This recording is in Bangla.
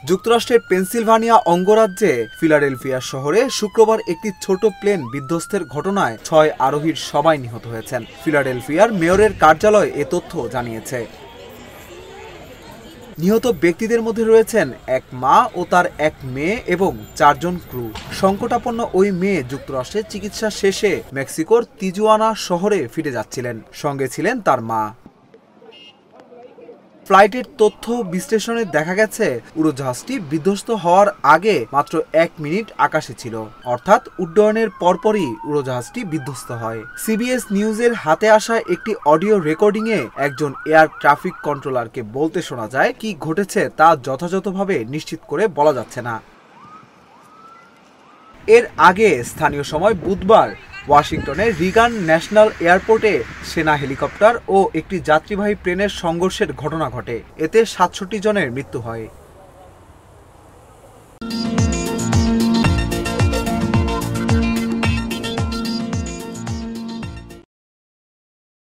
যুক্তরাষ্ট্রের পেনসিলভানিয়া অঙ্গরাজ্যে ফিলাডেলফিয়া শহরে শুক্রবার একটি ছোট প্লেন বিধ্বস্তের ঘটনায় ৬ আরোহীর সবাই নিহত হয়েছেন। ফিলাডেলফিয়ার মেয়রের কার্যালয় এ তথ্য জানিয়েছে। নিহত ব্যক্তিদের মধ্যে রয়েছেন এক মা ও তার এক মেয়ে এবং ৪ জন ক্রু। সংকটাপন্ন ওই মেয়ে যুক্তরাষ্ট্রে চিকিৎসা শেষে মেক্সিকোর তিজুয়ানা শহরে ফিরে যাচ্ছিলেন, সঙ্গে ছিলেন তার মা। ফ্লাইটের তথ্য বিশ্লেষণে দেখা গেছে উড়োজাহাজটি বিধ্বস্ত হওয়ার আগে মাত্র ১ মিনিট আকাশে ছিল, অর্থাৎ উড্ডয়নের পরপরই উড়োজাহাজটি বিধ্বস্ত হয়। সিবিএস নিউজের হাতে আসা একটি অডিও রেকর্ডিংয়ে একজন এয়ার ট্রাফিক কন্ট্রোলারকে বলতে শোনা যায়, কি ঘটেছে তা যথাযথভাবে নিশ্চিত করে বলা যাচ্ছে না। এর আগে স্থানীয় সময় বুধবার ওয়াশিংটনের রিগান ন্যাশনাল এয়ারপোর্টে সেনা হেলিকপ্টার ও একটি যাত্রীবাহী প্লেনের সংঘর্ষের ঘটনা ঘটে। এতে ৬৭ জনের মৃত্যু হয়।